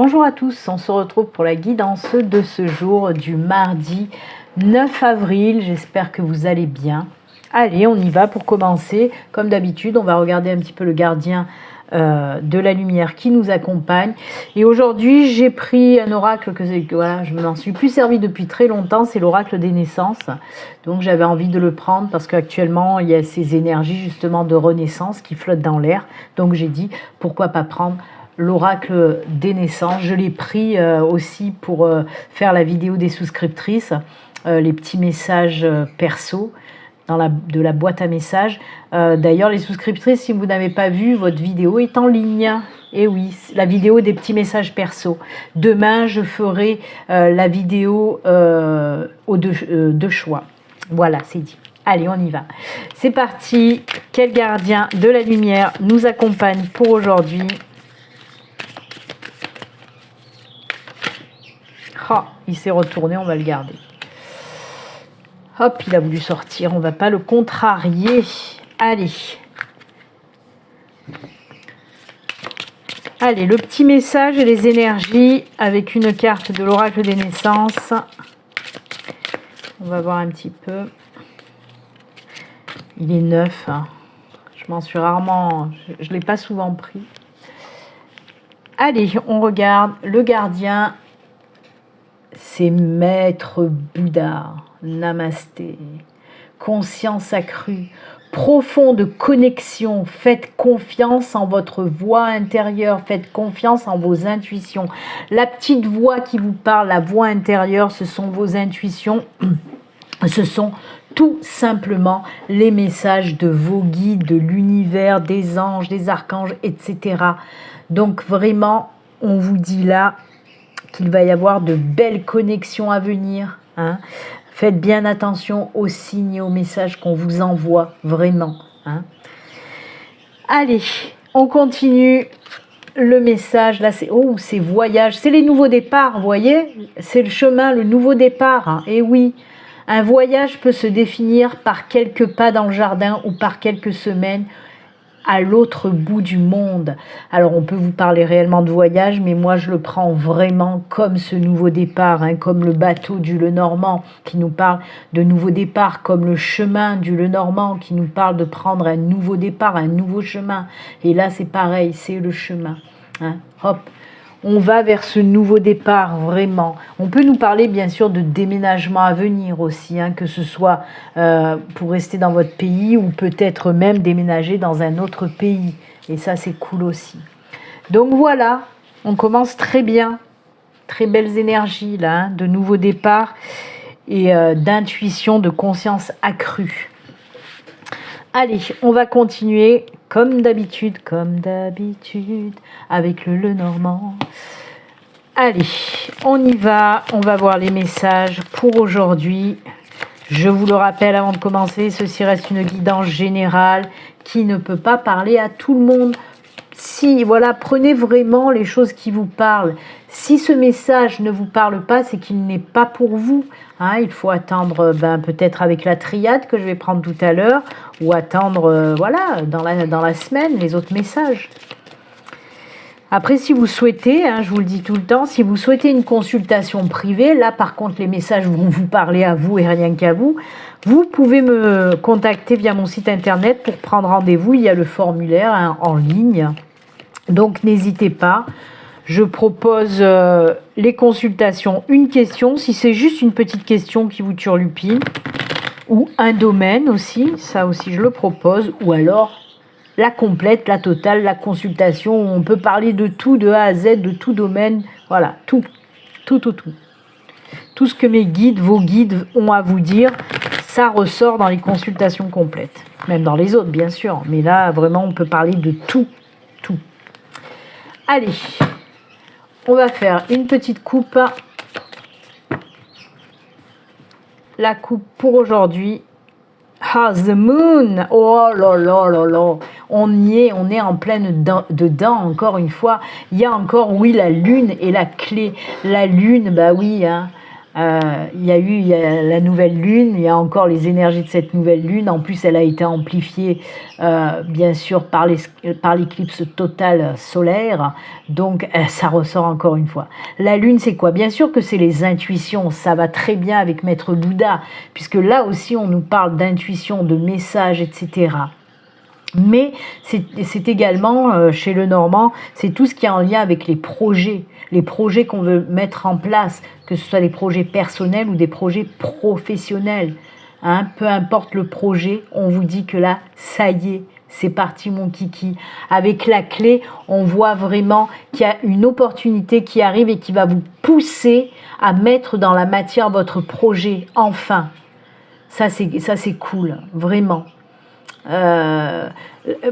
Bonjour à tous, on se retrouve pour la guidance de ce jour du mardi 9 avril. J'espère que vous allez bien. Allez, on y va pour commencer. Comme d'habitude, on va regarder un petit peu le gardien de la lumière qui nous accompagne. Et aujourd'hui, j'ai pris un oracle que voilà, je m'en suis plus servi depuis très longtemps, c'est l'oracle des naissances. Donc j'avais envie de le prendre parce qu'actuellement, il y a ces énergies justement de renaissance qui flottent dans l'air. Donc j'ai dit, pourquoi pas prendre l'oracle des naissances. Je l'ai pris aussi pour faire la vidéo des souscriptrices, les petits messages perso de la boîte à messages. D'ailleurs, les souscriptrices, si vous n'avez pas vu, votre vidéo est en ligne. Et oui, la vidéo des petits messages perso. Demain, je ferai la vidéo de choix. Voilà, c'est dit. Allez, on y va. C'est parti. Quel gardien de la lumière nous accompagne pour aujourd'hui? Oh, il s'est retourné, on va le garder. Hop, il a voulu sortir, on va pas le contrarier. Allez. Allez, le petit message et les énergies avec une carte de l'oracle des naissances. On va voir un petit peu. Il est neuf. Hein. Je m'en suis rarement... Je ne l'ai pas souvent pris. Allez, on regarde le gardien. C'est Maître Bouddha. Namasté, conscience accrue, profonde connexion, faites confiance en votre voix intérieure, faites confiance en vos intuitions. La petite voix qui vous parle, la voix intérieure, ce sont vos intuitions, ce sont tout simplement les messages de vos guides, de l'univers, des anges, des archanges, etc. Donc vraiment, on vous dit là qu'il va y avoir de belles connexions à venir, hein. Faites bien attention aux signes et aux messages qu'on vous envoie, vraiment. Hein. Allez, on continue le message. Là, c'est voyage. C'est les nouveaux départs, vous voyez? C'est le chemin, le nouveau départ. Hein. Et oui, un voyage peut se définir par quelques pas dans le jardin ou par quelques semaines à l'autre bout du monde. Alors on peut vous parler réellement de voyage, mais moi je le prends vraiment comme ce nouveau départ, hein, comme le bateau du Lenormand qui nous parle de nouveau départ, comme le chemin du Lenormand qui nous parle de prendre un nouveau départ, un nouveau chemin. Et là c'est pareil, c'est le chemin. Hein. Hop, on va vers ce nouveau départ, vraiment. On peut nous parler, bien sûr, de déménagement à venir aussi, hein, que ce soit pour rester dans votre pays ou peut-être même déménager dans un autre pays. Et ça, c'est cool aussi. Donc voilà, on commence très bien. Très belles énergies, là, hein, de nouveau départ et d'intuition, de conscience accrue. Allez, on va continuer comme d'habitude, avec le Lenormand. Allez, on y va, on va voir les messages pour aujourd'hui. Je vous le rappelle avant de commencer, ceci reste une guidance générale qui ne peut pas parler à tout le monde. Si, voilà, prenez vraiment les choses qui vous parlent. Si ce message ne vous parle pas, c'est qu'il n'est pas pour vous. Hein, il faut attendre peut-être avec la triade que je vais prendre tout à l'heure ou attendre voilà, dans la semaine les autres messages. Après, si vous souhaitez, hein, je vous le dis tout le temps, si vous souhaitez une consultation privée, là par contre les messages vont vous parler à vous et rien qu'à vous, vous pouvez me contacter via mon site internet pour prendre rendez-vous. Il y a le formulaire hein, en ligne. Donc n'hésitez pas, je propose les consultations, une question, si c'est juste une petite question qui vous turlupine, ou un domaine aussi, ça aussi je le propose, ou alors la complète, la totale, la consultation, où on peut parler de tout, de A à Z, de tout domaine, voilà, tout. Tout ce que mes guides, vos guides ont à vous dire, ça ressort dans les consultations complètes, même dans les autres bien sûr, mais là vraiment on peut parler de tout. Allez, on va faire une petite coupe. La coupe pour aujourd'hui. Ah, the moon. Oh là là là là. On y est, on est en pleine dedans, encore une fois. Il y a encore, oui, la lune et la clé. La lune, bah oui, hein. Il y a la nouvelle lune, il y a encore les énergies de cette nouvelle lune. En plus, elle a été amplifiée, bien sûr, par l'éclipse totale solaire. Donc, ça ressort encore une fois. La lune, c'est quoi? Bien sûr que c'est les intuitions. Ça va très bien avec Maître Bouddha, puisque là aussi, on nous parle d'intuition, de messages, etc. Mais c'est également, chez le Normand, c'est tout ce qui est en lien avec les projets qu'on veut mettre en place, que ce soit des projets personnels ou des projets professionnels. Hein, peu importe le projet, on vous dit que là, ça y est, c'est parti mon kiki. Avec la clé, on voit vraiment qu'il y a une opportunité qui arrive et qui va vous pousser à mettre dans la matière votre projet, enfin. Ça c'est cool, vraiment.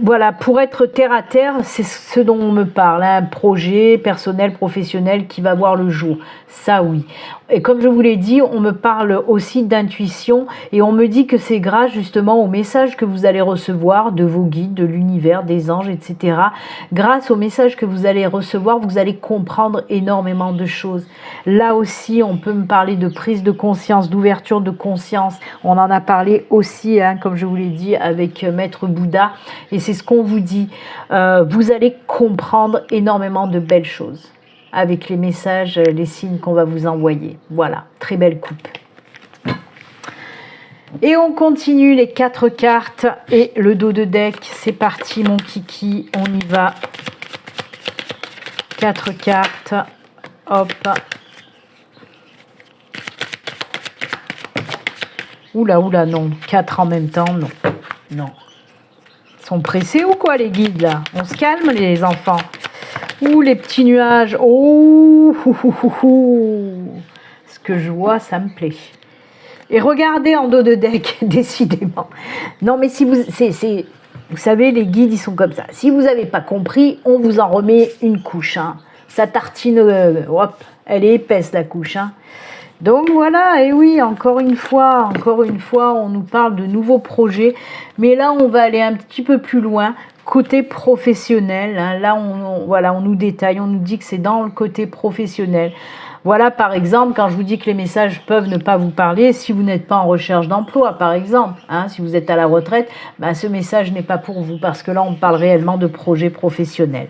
Voilà, pour être terre à terre, c'est ce dont on me parle, hein, un projet personnel, professionnel qui va voir le jour, ça oui. Et comme je vous l'ai dit, on me parle aussi d'intuition et on me dit que c'est grâce justement aux messages que vous allez recevoir de vos guides, de l'univers, des anges, etc. Grâce aux messages que vous allez recevoir, vous allez comprendre énormément de choses. Là aussi, on peut me parler de prise de conscience, d'ouverture de conscience. On en a parlé aussi, hein, comme je vous l'ai dit, avec Maître Bouddha. Et c'est ce qu'on vous dit. Vous allez comprendre énormément de belles choses avec les messages, les signes qu'on va vous envoyer. Voilà, très belle coupe. Et on continue les 4 cartes et le dos de deck. C'est parti mon kiki, on y va. 4 cartes, hop. Oula, non, 4 en même temps, non. Non. Ils sont pressés ou quoi les guides là? On se calme les enfants. Ouh, les petits nuages. Oh, ce que je vois, ça me plaît. Et regardez en dos de deck, décidément. Non, mais si vous... vous savez, les guides, ils sont comme ça. Si vous n'avez pas compris, on vous en remet une couche. Hein. Ça tartine... hop, elle est épaisse, la couche. Hein. Donc voilà, et oui, encore une fois, on nous parle de nouveaux projets. Mais là, on va aller un petit peu plus loin. Côté professionnel, hein, là on nous détaille, on nous dit que c'est dans le côté professionnel. Voilà par exemple, quand je vous dis que les messages peuvent ne pas vous parler, si vous n'êtes pas en recherche d'emploi par exemple, hein, si vous êtes à la retraite, ben, ce message n'est pas pour vous parce que là on parle réellement de projets professionnels.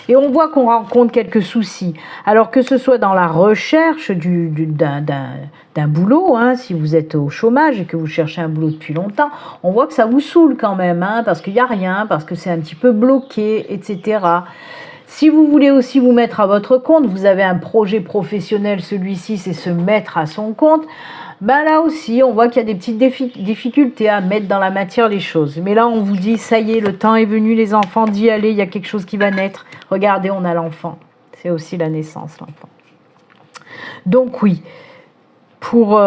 Et on voit qu'on rencontre quelques soucis. Alors que ce soit dans la recherche d'un boulot, hein, si vous êtes au chômage et que vous cherchez un boulot depuis longtemps, on voit que ça vous saoule quand même, hein, parce qu'il n'y a rien, parce que c'est un petit peu bloqué, etc. Si vous voulez aussi vous mettre à votre compte, vous avez un projet professionnel, celui-ci c'est se mettre à son compte, ben là aussi on voit qu'il y a des petites difficultés à mettre dans la matière les choses. Mais là on vous dit, ça y est, le temps est venu les enfants, d'y aller, il y a quelque chose qui va naître. Regardez, on a l'enfant. C'est aussi la naissance, l'enfant. Donc oui, pour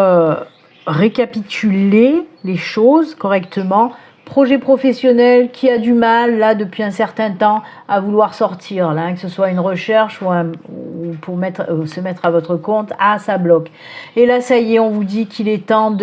récapituler les choses correctement, projet professionnel qui a du mal, là, depuis un certain temps, à vouloir sortir, là, hein, que ce soit une recherche ou pour se mettre à votre compte, ça bloque. Et là, ça y est, on vous dit qu'il est temps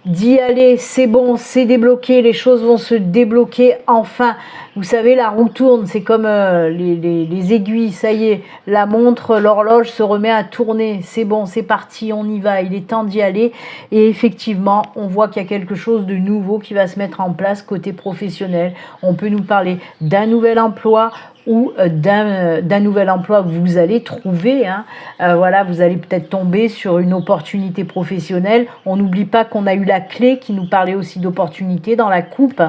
d'y aller, c'est bon, c'est débloqué, les choses vont se débloquer enfin. Vous savez, la roue tourne, c'est comme les aiguilles, ça y est, la montre, l'horloge se remet à tourner, c'est bon, c'est parti, on y va, il est temps d'y aller. Et effectivement, on voit qu'il y a quelque chose de nouveau qui va se mettre en place côté professionnel. On peut nous parler d'un nouvel emploi, ou d'un nouvel emploi que vous allez trouver. Hein. Voilà, vous allez peut-être tomber sur une opportunité professionnelle. On n'oublie pas qu'on a eu la clé qui nous parlait aussi d'opportunité dans la coupe.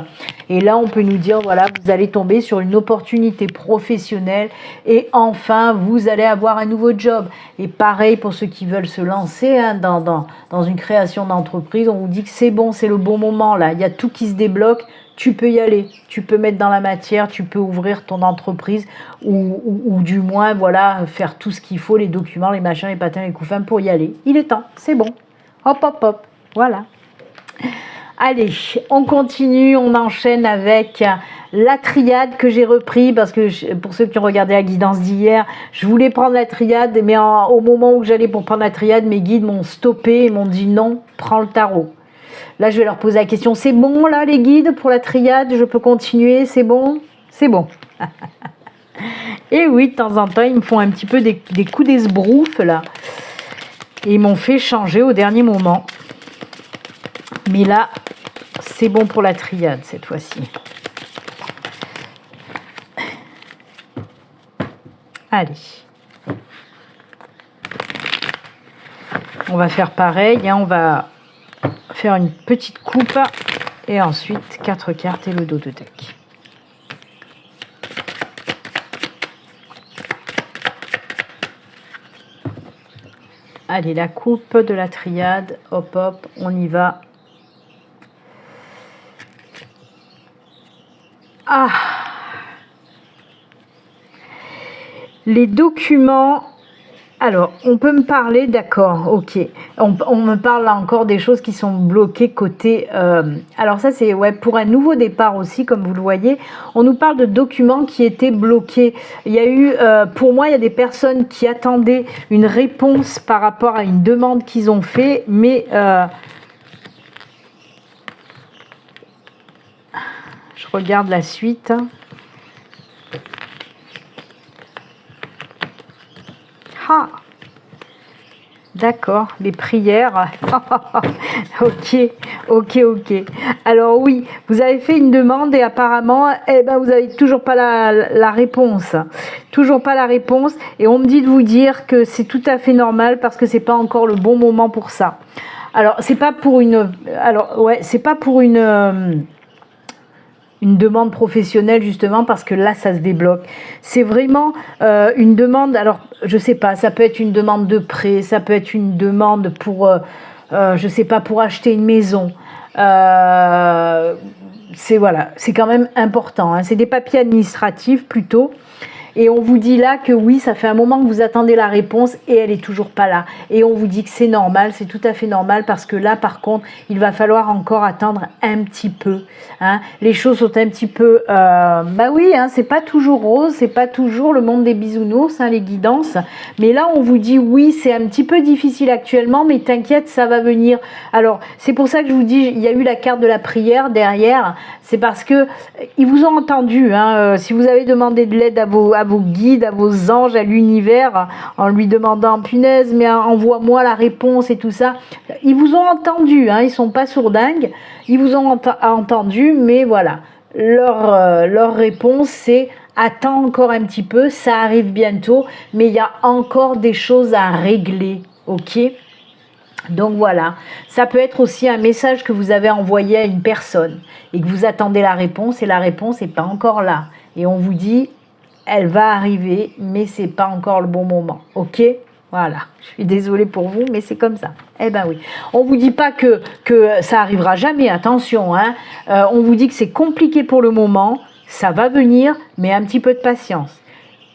Et là, on peut nous dire, voilà, vous allez tomber sur une opportunité professionnelle et enfin, vous allez avoir un nouveau job. Et pareil pour ceux qui veulent se lancer hein, dans une création d'entreprise, on vous dit que c'est bon, c'est le bon moment là. Il y a tout qui se débloque. Tu peux y aller, tu peux mettre dans la matière, tu peux ouvrir ton entreprise ou du moins voilà faire tout ce qu'il faut, les documents, les machins, les patins, les couffins pour y aller. Il est temps, c'est bon. Hop, hop, hop, voilà. Allez, on continue, on enchaîne avec la triade que j'ai repris parce que pour ceux qui ont regardé la guidance d'hier, je voulais prendre la triade mais au moment où j'allais pour prendre la triade, mes guides m'ont stoppé et m'ont dit non, prends le tarot. Là, je vais leur poser la question, c'est bon là les guides pour la triade, je peux continuer, c'est bon? C'est bon. Et oui, de temps en temps, ils me font un petit peu des coups d'esbrouffe là. Et ils m'ont fait changer au dernier moment. Mais là, c'est bon pour la triade cette fois-ci. Allez. On va faire pareil, hein, on va faire une petite coupe et ensuite 4 cartes et le dos de deck. Allez, la coupe de la triade, hop hop, on y va. Ah, les documents. Alors, on peut me parler, d'accord, ok. On me parle là encore des choses qui sont bloquées côté... alors ça, c'est ouais, pour un nouveau départ aussi, comme vous le voyez. On nous parle de documents qui étaient bloqués. Il y a eu, pour moi, il y a des personnes qui attendaient une réponse par rapport à une demande qu'ils ont fait, mais... je regarde la suite. Ah, d'accord, les prières. Ok. Alors oui, vous avez fait une demande et apparemment, eh ben, vous n'avez toujours pas la réponse. Toujours pas la réponse. Et on me dit de vous dire que c'est tout à fait normal parce que c'est pas encore le bon moment pour ça. Alors, c'est pas pour une... Alors, ouais, c'est pas pour une demande professionnelle justement parce que là ça se débloque. C'est vraiment une demande, alors je sais pas, ça peut être une demande de prêt, ça peut être une demande pour je sais pas, pour acheter une maison. C'est voilà, c'est quand même important, hein. C'est des papiers administratifs plutôt. Et on vous dit là que oui, ça fait un moment que vous attendez la réponse et elle est toujours pas là. Et on vous dit que c'est normal, c'est tout à fait normal parce que là, par contre, il va falloir encore attendre un petit peu. Hein. Les choses sont un petit peu... bah oui, hein, c'est pas toujours rose, c'est pas toujours le monde des bisounours, hein, les guidances. Mais là, on vous dit oui, c'est un petit peu difficile actuellement, mais t'inquiète, ça va venir. Alors, c'est pour ça que je vous dis, il y a eu la carte de la prière derrière. C'est parce que ils vous ont entendu. Hein, si vous avez demandé de l'aide à vos guides, à vos anges, à l'univers, en lui demandant punaise, mais envoie-moi la réponse et tout ça. Ils vous ont entendu, hein, ils sont pas sourdingues, ils vous ont entendu, mais voilà, leur réponse c'est attends encore un petit peu, ça arrive bientôt, mais il y a encore des choses à régler, ok ? Donc voilà, ça peut être aussi un message que vous avez envoyé à une personne et que vous attendez la réponse et la réponse n'est pas encore là. Et on vous dit, elle va arriver, mais c'est pas encore le bon moment. Ok ? Voilà, je suis désolée pour vous, mais c'est comme ça. Eh ben oui, on vous dit pas que ça arrivera jamais, attention. Hein. On vous dit que c'est compliqué pour le moment, ça va venir, mais un petit peu de patience.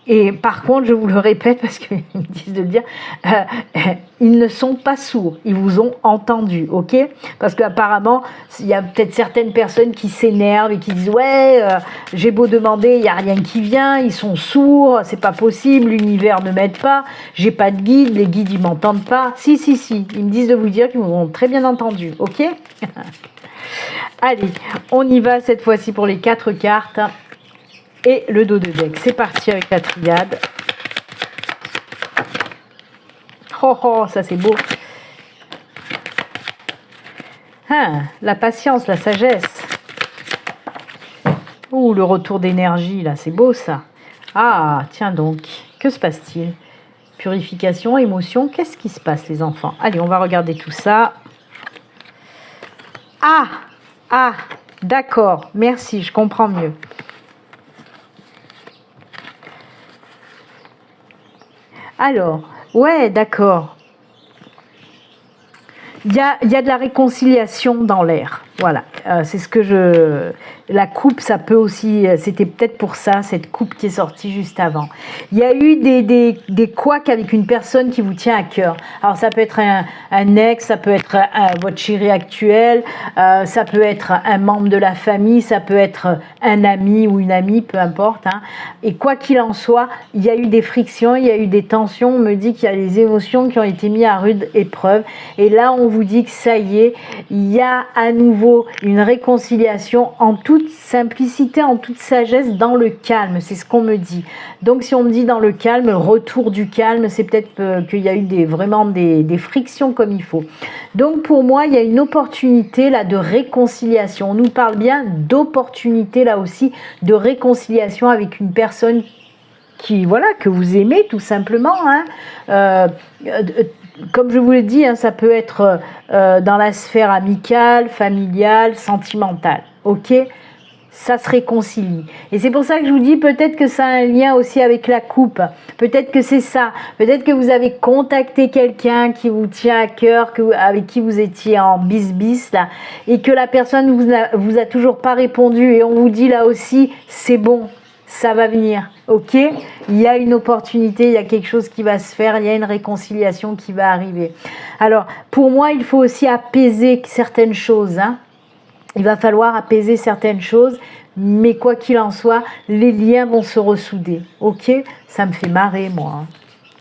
Et par contre, je vous le répète parce qu'ils me disent de le dire, ils ne sont pas sourds, ils vous ont entendu, ok ? Parce qu'apparemment, il y a peut-être certaines personnes qui s'énervent et qui disent « Ouais, j'ai beau demander, il n'y a rien qui vient, ils sont sourds, c'est pas possible, l'univers ne m'aide pas, j'ai pas de guide, les guides ils m'entendent pas. » Si, ils me disent de vous dire qu'ils vous ont très bien entendu, ok ? Allez, on y va cette fois-ci pour les 4 cartes. Et le dos de deck. C'est parti avec la triade. Oh, ça c'est beau. Ah, la patience, la sagesse. Ouh, le retour d'énergie, là, c'est beau ça. Ah, tiens donc, que se passe-t-il ? Purification, émotion, qu'est-ce qui se passe les enfants ? Allez, on va regarder tout ça. Ah, d'accord, merci, je comprends mieux. Alors, ouais, d'accord. Il y a de la réconciliation dans l'air. Voilà, c'est ce que la coupe, ça peut aussi... C'était peut-être pour ça, cette coupe qui est sortie juste avant. Il y a eu des couacs avec une personne qui vous tient à cœur. Alors, ça peut être un ex, ça peut être votre chéri actuel, ça peut être un membre de la famille, ça peut être un ami ou une amie, peu importe. Hein. Et quoi qu'il en soit, il y a eu des frictions, il y a eu des tensions. On me dit qu'il y a des émotions qui ont été mises à rude épreuve. Et là, on vous dit que ça y est, il y a à nouveau une réconciliation en toute simplicité, en toute sagesse, dans le calme, c'est ce qu'on me dit. Donc si on me dit dans le calme, retour du calme, c'est peut-être qu'il y a eu vraiment des frictions comme il faut. Donc pour moi, il y a une opportunité là de réconciliation. On nous parle bien d'opportunité là aussi, de réconciliation avec une personne qui, voilà, que vous aimez tout simplement, hein. Comme je vous l'ai dit, hein, ça peut être dans la sphère amicale, familiale, sentimentale, ok? Ça se réconcilie. Et c'est pour ça que je vous dis, peut-être que ça a un lien aussi avec la coupe, peut-être que c'est ça, peut-être que vous avez contacté quelqu'un qui vous tient à cœur, avec qui vous étiez en bis là, et que la personne vous a toujours pas répondu, et on vous dit là aussi, c'est bon, ça va venir, ok? Il y a une opportunité, il y a quelque chose qui va se faire, il y a une réconciliation qui va arriver. Alors, pour moi, il faut aussi apaiser certaines choses, hein. Il va falloir apaiser certaines choses, mais quoi qu'il en soit, les liens vont se ressouder, ok? Ça me fait marrer, moi, hein.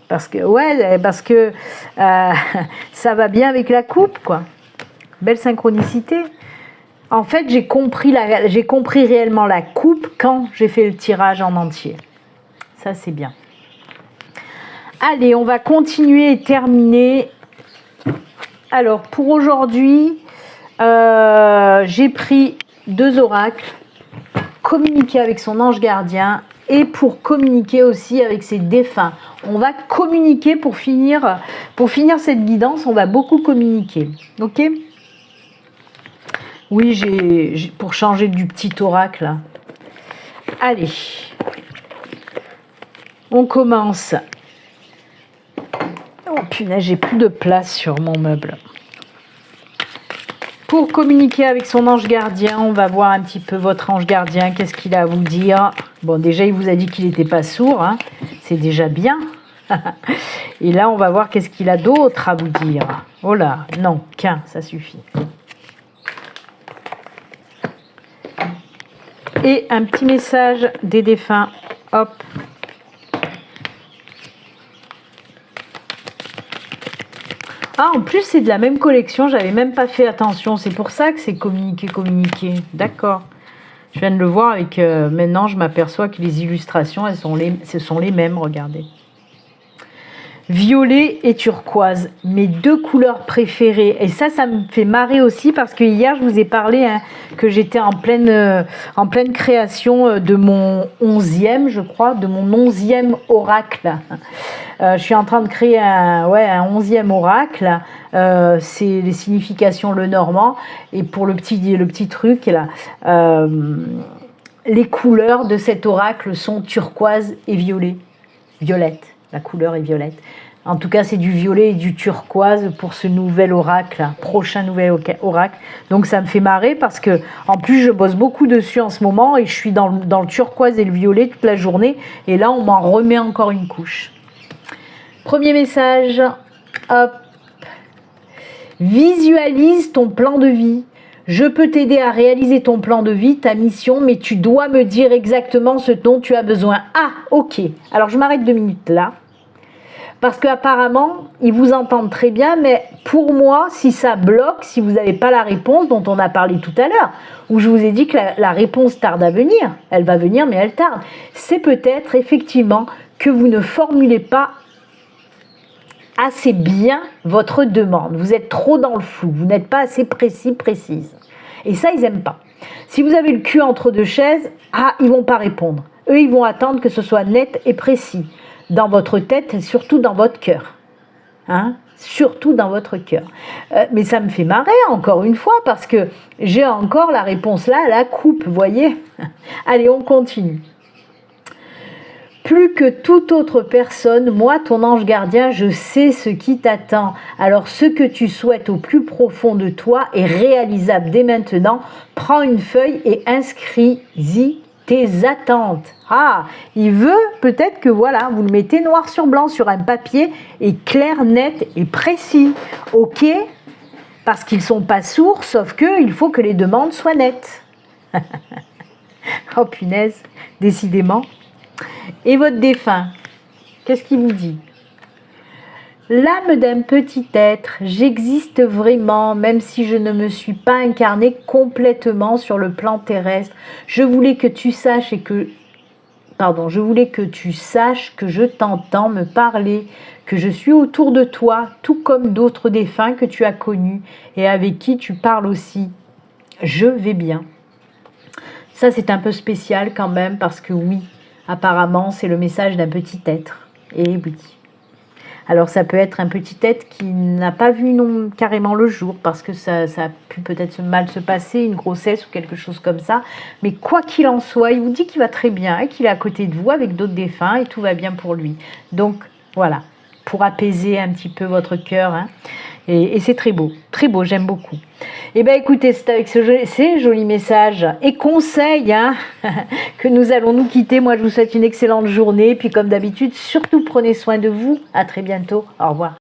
Parce que ça va bien avec la coupe, quoi. Belle synchronicité. En fait, j'ai compris réellement la coupe quand j'ai fait le tirage en entier. Ça, c'est bien. Allez, on va continuer et terminer. Alors, pour aujourd'hui, j'ai pris 2 oracles. Communiquer avec son ange gardien et pour communiquer aussi avec ses défunts. On va communiquer pour finir cette guidance, on va beaucoup communiquer. Ok ? Oui, j'ai pour changer du petit oracle. Allez, on commence. Oh punaise, j'ai plus de place sur mon meuble. Pour communiquer avec son ange gardien, on va voir un petit peu votre ange gardien, qu'est-ce qu'il a à vous dire. Bon, déjà, il vous a dit qu'il n'était pas sourd, hein. C'est déjà bien. Et là, on va voir qu'est-ce qu'il a d'autre à vous dire. Oh là, non, qu'un, ça suffit. Et un petit message des défunts. Hop. Ah, en plus, c'est de la même collection. J'avais même pas fait attention. C'est pour ça que c'est communiquer. D'accord. Je viens de le voir avec... maintenant, je m'aperçois que les illustrations, ce sont les mêmes. Regardez. Violet et turquoise, mes 2 couleurs préférées. Et ça me fait marrer aussi parce que hier, je vous ai parlé hein, que j'étais en pleine création de mon 11e, je crois, de mon 11e oracle. Je suis en train de créer un 11e oracle. C'est les significations le normand. Et pour le petit truc, là, les couleurs de cet oracle sont turquoise et violet. Violette. La couleur est violette. En tout cas, c'est du violet et du turquoise pour ce nouvel oracle, prochain nouvel oracle. Donc, ça me fait marrer parce que, en plus, je bosse beaucoup dessus en ce moment et je suis dans le turquoise et le violet toute la journée. Et là, on m'en remet encore une couche. Premier message. Hop. Visualise ton plan de vie. Je peux t'aider à réaliser ton plan de vie, ta mission, mais tu dois me dire exactement ce dont tu as besoin. Ah, ok. Alors, je m'arrête 2 minutes là. Parce qu'apparemment, ils vous entendent très bien, mais pour moi, si ça bloque, si vous n'avez pas la réponse dont on a parlé tout à l'heure, où je vous ai dit que la réponse tarde à venir, elle va venir, mais elle tarde, c'est peut-être effectivement que vous ne formulez pas assez bien votre demande. Vous êtes trop dans le flou, vous n'êtes pas assez précise. Et ça, ils n'aiment pas. Si vous avez le cul entre 2 chaises, ils ne vont pas répondre. Eux, ils vont attendre que ce soit net et précis. Dans votre tête et surtout dans votre cœur. Hein? Surtout dans votre cœur. Mais ça me fait marrer encore une fois parce que j'ai encore la réponse là, la coupe, vous voyez? Allez, on continue. Plus que toute autre personne, moi, ton ange gardien, je sais ce qui t'attend. Alors, ce que tu souhaites au plus profond de toi est réalisable dès maintenant. Prends une feuille et inscris-y tes attentes. Ah, il veut peut-être que voilà, vous le mettez noir sur blanc sur un papier et clair, net et précis. Ok? Parce qu'ils ne sont pas sourds, sauf qu'il faut que les demandes soient nettes. Oh punaise, décidément. Et votre défunt, qu'est-ce qu'il vous dit? L'âme d'un petit être, j'existe vraiment, même si je ne me suis pas incarnée complètement sur le plan terrestre. Je voulais que tu saches je voulais que tu saches que je t'entends me parler, que je suis autour de toi, tout comme d'autres défunts que tu as connus et avec qui tu parles aussi. Je vais bien. Ça, c'est un peu spécial quand même parce que oui, apparemment, c'est le message d'un petit être. Et oui. Alors ça peut être un petit être qui n'a pas vu non carrément le jour parce que ça a pu peut-être mal se passer, une grossesse ou quelque chose comme ça. Mais quoi qu'il en soit, il vous dit qu'il va très bien, qu'il est à côté de vous avec d'autres défunts et tout va bien pour lui. Donc voilà, pour apaiser un petit peu votre cœur. Hein. Et c'est très beau, j'aime beaucoup. Eh bien écoutez, c'est avec ces jolis messages et conseils hein, que nous allons nous quitter. Moi je vous souhaite une excellente journée. Puis comme d'habitude, surtout prenez soin de vous. À très bientôt. Au revoir.